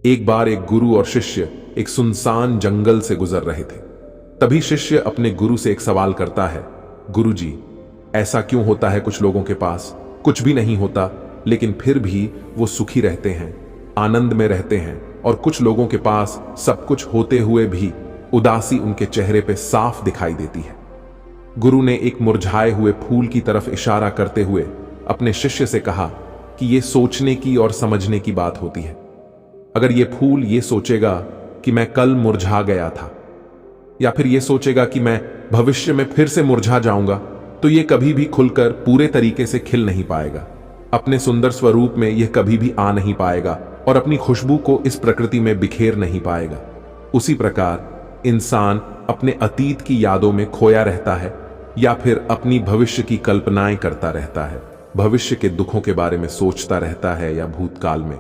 एक बार एक गुरु और शिष्य एक सुनसान जंगल से गुजर रहे थे। तभी शिष्य अपने गुरु से एक सवाल करता है, गुरुजी, ऐसा क्यों होता है कुछ लोगों के पास कुछ भी नहीं होता लेकिन फिर भी वो सुखी रहते हैं, आनंद में रहते हैं, और कुछ लोगों के पास सब कुछ होते हुए भी उदासी उनके चेहरे पे साफ दिखाई देती है। गुरु ने एक मुरझाए हुए फूल की तरफ इशारा करते हुए अपने शिष्य से कहा कि ये सोचने की और समझने की बात होती है। अगर ये फूल ये सोचेगा कि मैं कल मुरझा गया था, या फिर ये सोचेगा कि मैं भविष्य में फिर से मुरझा जाऊंगा, तो ये कभी भी खुलकर पूरे तरीके से खिल नहीं पाएगा, अपने सुंदर स्वरूप में यह कभी भी आ नहीं पाएगा और अपनी खुशबू को इस प्रकृति में बिखेर नहीं पाएगा। उसी प्रकार इंसान अपने अतीत की यादों में खोया रहता है या फिर अपनी भविष्य की कल्पनाएं करता रहता है, भविष्य के दुखों के बारे में सोचता रहता है या भूतकाल में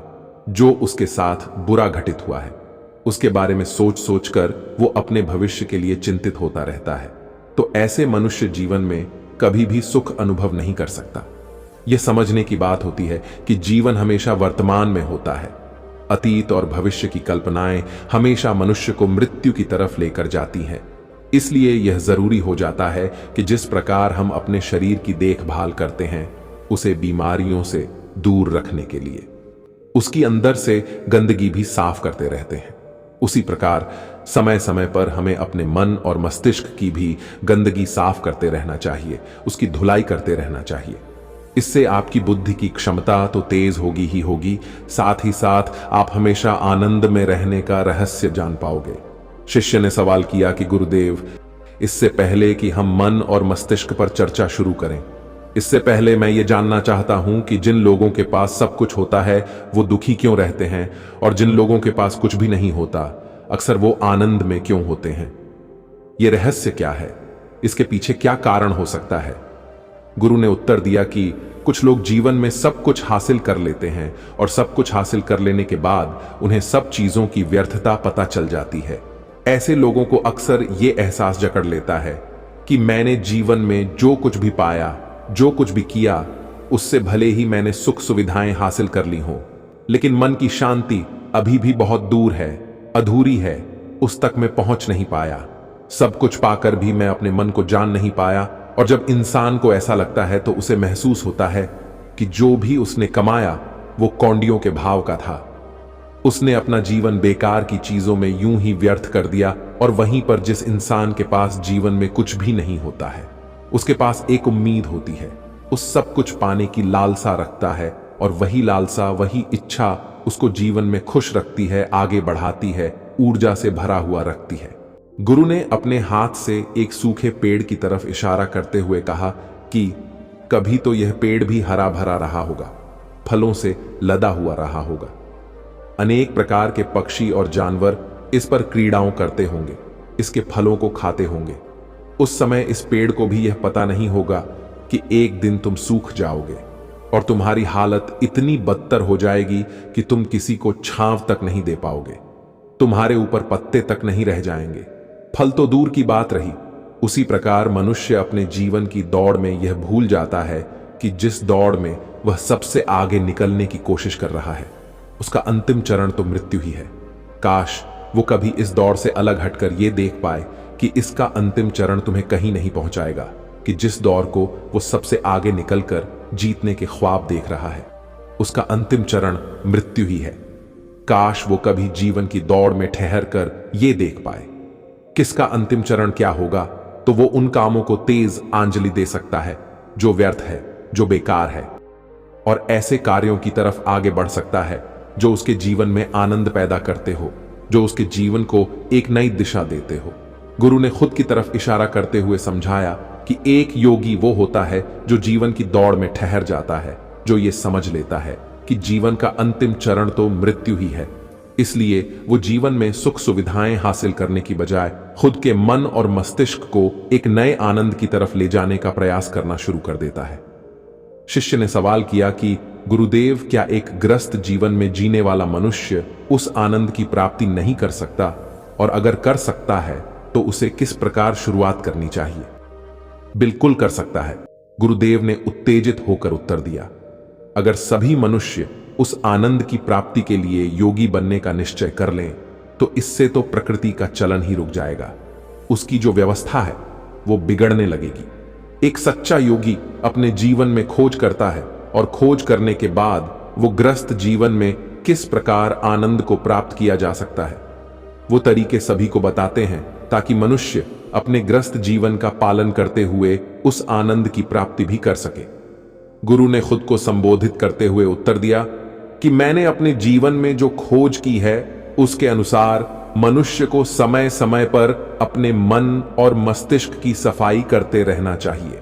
जो उसके साथ बुरा घटित हुआ है उसके बारे में सोच सोचकर वो अपने भविष्य के लिए चिंतित होता रहता है। तो ऐसे मनुष्य जीवन में कभी भी सुख अनुभव नहीं कर सकता। यह समझने की बात होती है कि जीवन हमेशा वर्तमान में होता है। अतीत और भविष्य की कल्पनाएं हमेशा मनुष्य को मृत्यु की तरफ लेकर जाती हैं। इसलिए यह जरूरी हो जाता है कि जिस प्रकार हम अपने शरीर की देखभाल करते हैं उसे बीमारियों से दूर रखने के लिए उसकी अंदर से गंदगी भी साफ करते रहते हैं, उसी प्रकार समय समय पर हमें अपने मन और मस्तिष्क की भी गंदगी साफ करते रहना चाहिए, उसकी धुलाई करते रहना चाहिए। इससे आपकी बुद्धि की क्षमता तो तेज होगी ही होगी, साथ ही साथ आप हमेशा आनंद में रहने का रहस्य जान पाओगे। शिष्य ने सवाल किया कि गुरुदेव, इससे पहले कि हम मन और मस्तिष्क पर चर्चा शुरू करें, इससे पहले मैं ये जानना चाहता हूं कि जिन लोगों के पास सब कुछ होता है वो दुखी क्यों रहते हैं, और जिन लोगों के पास कुछ भी नहीं होता अक्सर वो आनंद में क्यों होते हैं। ये रहस्य क्या है, इसके पीछे क्या कारण हो सकता है। गुरु ने उत्तर दिया कि कुछ लोग जीवन में सब कुछ हासिल कर लेते हैं और सब कुछ हासिल कर लेने के बाद उन्हें सब चीजों की व्यर्थता पता चल जाती है। ऐसे लोगों को अक्सर ये एहसास जकड़ लेता है कि मैंने जीवन में जो कुछ भी पाया, जो कुछ भी किया, उससे भले ही मैंने सुख सुविधाएं हासिल कर ली हों, लेकिन मन की शांति अभी भी बहुत दूर है, अधूरी है, उस तक मैं पहुंच नहीं पाया। सब कुछ पाकर भी मैं अपने मन को जान नहीं पाया। और जब इंसान को ऐसा लगता है तो उसे महसूस होता है कि जो भी उसने कमाया वो कौंडियों के भाव का था। उसने अपना जीवन बेकार की चीजों में यूं ही व्यर्थ कर दिया। और वहीं पर जिस इंसान के पास जीवन में कुछ भी नहीं होता है उसके पास एक उम्मीद होती है, उस सब कुछ पाने की लालसा रखता है, और वही लालसा, वही इच्छा उसको जीवन में खुश रखती है, आगे बढ़ाती है, ऊर्जा से भरा हुआ रखती है। गुरु ने अपने हाथ से एक सूखे पेड़ की तरफ इशारा करते हुए कहा कि कभी तो यह पेड़ भी हरा भरा रहा होगा, फलों से लदा हुआ रहा होगा। अनेक प्रकार के पक्षी और जानवर इस पर क्रीड़ाओं करते होंगे, इसके फलों को खाते होंगे। उस समय इस पेड़ को भी यह पता नहीं होगा कि एक दिन तुम सूख जाओगे और तुम्हारी हालत इतनी बदतर हो जाएगी कि तुम किसी को छांव तक नहीं दे पाओगे, तुम्हारे ऊपर पत्ते तक नहीं रह जाएंगे, फल तो दूर की बात रही। उसी प्रकार मनुष्य अपने जीवन की दौड़ में यह भूल जाता है कि जिस दौड़ में वह सबसे आगे निकलने की कोशिश कर रहा है उसका अंतिम चरण तो मृत्यु ही है। काश वो कभी इस दौड़ से अलग हटकर यह देख पाए कि इसका अंतिम चरण तुम्हें कहीं नहीं पहुंचाएगा, कि जिस दौर को वो सबसे आगे निकलकर जीतने के ख्वाब देख रहा है उसका अंतिम चरण मृत्यु ही है। काश वो कभी जीवन की दौड़ में ठहर कर ये देख पाए किसका अंतिम चरण क्या होगा, तो वो उन कामों को तेज आंजलि दे सकता है जो व्यर्थ है, जो बेकार है, और ऐसे कार्यों की तरफ आगे बढ़ सकता है जो उसके जीवन में आनंद पैदा करते हो, जो उसके जीवन को एक नई दिशा देते हो। गुरु ने खुद की तरफ इशारा करते हुए समझाया कि एक योगी वो होता है जो जीवन की दौड़ में ठहर जाता है, जो ये समझ लेता है कि जीवन का अंतिम चरण तो मृत्यु ही है। इसलिए वो जीवन में सुख सुविधाएं हासिल करने की बजाय खुद के मन और मस्तिष्क को एक नए आनंद की तरफ ले जाने का प्रयास करना शुरू कर देता है। शिष्य ने सवाल किया कि गुरुदेव, क्या एक ग्रस्त जीवन में जीने वाला मनुष्य उस आनंद की प्राप्ति नहीं कर सकता, और अगर कर सकता है तो उसे किस प्रकार शुरुआत करनी चाहिए? बिल्कुल कर सकता है, गुरुदेव ने उत्तेजित होकर उत्तर दिया। अगर सभी मनुष्य उस आनंद की प्राप्ति के लिए योगी बनने का निश्चय कर लें तो इससे तो प्रकृति का चलन ही रुक जाएगा। उसकी जो व्यवस्था है वो बिगड़ने लगेगी। एक सच्चा योगी अपने जीवन में खोज करता है और खोज करने के बाद वो ग्रस्त जीवन में किस प्रकार आनंद को प्राप्त किया जा सकता है वो तरीके सभी को बताते हैं ताकि मनुष्य अपने ग्रस्त जीवन का पालन करते हुए उस आनंद की प्राप्ति भी कर सके। गुरु ने खुद को संबोधित करते हुए उत्तर दिया कि मैंने अपने जीवन में जो खोज की है उसके अनुसार मनुष्य को समय समय पर अपने मन और मस्तिष्क की सफाई करते रहना चाहिए।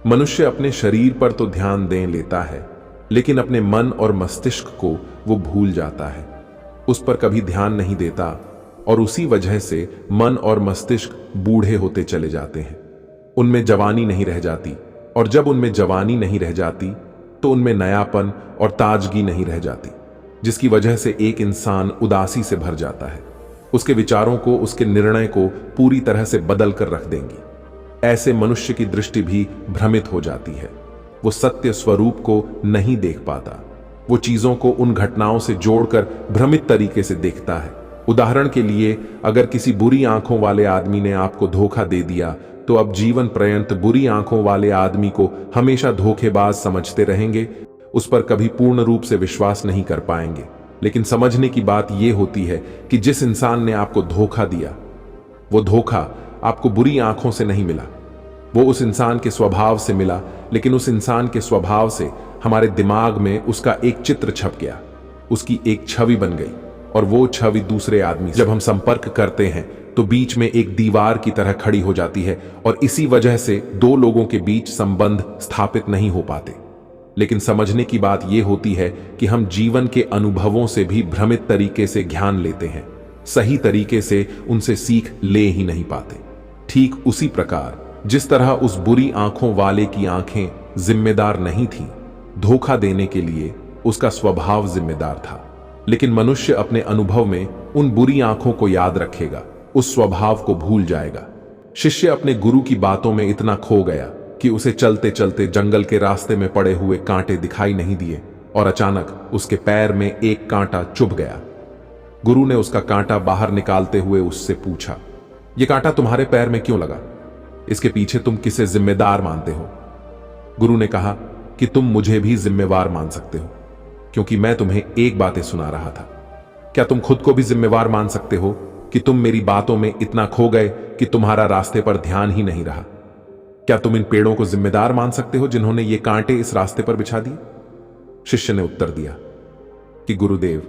मनुष्य अपने शरीर पर तो ध्यान दे लेता है लेकिन अपने मन और मस्तिष्क को वो भूल जाता है, उस पर कभी ध्यान नहीं देता और उसी वजह से मन और मस्तिष्क बूढ़े होते चले जाते हैं। उनमें जवानी नहीं रह जाती और जब उनमें जवानी नहीं रह जाती तो उनमें नयापन और ताजगी नहीं रह जाती, जिसकी वजह से एक इंसान उदासी से भर जाता है। उसके विचारों को, उसके निर्णय को पूरी तरह से बदल कर रख देंगी। ऐसे मनुष्य की दृष्टि भी भ्रमित हो जाती है। वो सत्य स्वरूप को नहीं देख पाता। वो चीजों को उन घटनाओं से जोड़कर भ्रमित तरीके से देखता है। उदाहरण के लिए, अगर किसी बुरी आंखों वाले आदमी ने आपको धोखा दे दिया तो अब जीवन पर्यंत बुरी आंखों वाले आदमी को हमेशा धोखेबाज समझते रहेंगे, उस पर कभी पूर्ण रूप से विश्वास नहीं कर पाएंगे। लेकिन समझने की बात यह होती है कि जिस इंसान ने आपको धोखा दिया वो धोखा आपको बुरी आंखों से नहीं मिला, वो उस इंसान के स्वभाव से मिला। लेकिन उस इंसान के स्वभाव से हमारे दिमाग में उसका एक चित्र छप गया, उसकी एक छवि बन गई और वो छवि दूसरे आदमी से जब हम संपर्क करते हैं तो बीच में एक दीवार की तरह खड़ी हो जाती है और इसी वजह से दो लोगों के बीच संबंध स्थापित नहीं हो पाते। लेकिन समझने की बात यह होती है कि हम जीवन के अनुभवों से भी भ्रमित तरीके से ज्ञान लेते हैं, सही तरीके से उनसे सीख ले ही नहीं पाते। ठीक उसी प्रकार जिस तरह उस बुरी आंखों वाले की आंखें जिम्मेदार नहीं थीं, धोखा देने के लिए उसका स्वभाव जिम्मेदार था। लेकिन मनुष्य अपने अनुभव में उन बुरी आंखों को याद रखेगा, उस स्वभाव को भूल जाएगा। शिष्य अपने गुरु की बातों में इतना खो गया कि उसे चलते चलते जंगल के रास्ते में पड़े हुए कांटे दिखाई नहीं दिए और अचानक उसके पैर में एक कांटा चुभ गया। गुरु ने उसका कांटा बाहर निकालते हुए उससे पूछा, यह कांटा तुम्हारे पैर में क्यों लगा? इसके पीछे तुम किसे जिम्मेदार मानते हो? गुरु ने कहा कि तुम मुझे भी जिम्मेवार मान सकते हो, क्योंकि मैं तुम्हें एक बातें सुना रहा था। क्या तुम खुद को भी जिम्मेवार मान सकते हो कि तुम मेरी बातों में इतना खो गए कि तुम्हारा रास्ते पर ध्यान ही नहीं रहा? क्या तुम इन पेड़ों को जिम्मेदार मान सकते हो जिन्होंने ये कांटे इस रास्ते पर बिछा दिए? शिष्य ने उत्तर दिया कि गुरुदेव,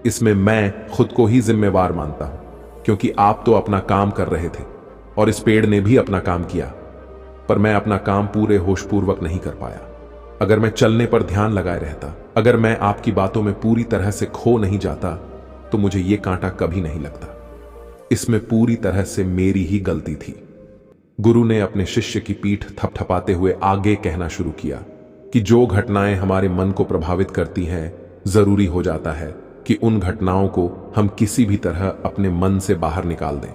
इसमें मैं खुद को ही जिम्मेवार मानता हूं, क्योंकि आप तो अपना काम कर रहे थे और इस पेड़ ने भी अपना काम किया, पर मैं अपना काम पूरे होशपूर्वक नहीं कर पाया। अगर मैं चलने पर ध्यान लगाए रहता, अगर मैं आपकी बातों में पूरी तरह से खो नहीं जाता, तो मुझे यह कांटा कभी नहीं लगता। इसमें पूरी तरह से मेरी ही गलती थी। गुरु ने अपने शिष्य की पीठ थपथपाते हुए आगे कहना शुरू किया कि जो घटनाएं हमारे मन को प्रभावित करती हैं, जरूरी हो जाता है कि उन घटनाओं को हम किसी भी तरह अपने मन से बाहर निकाल दें।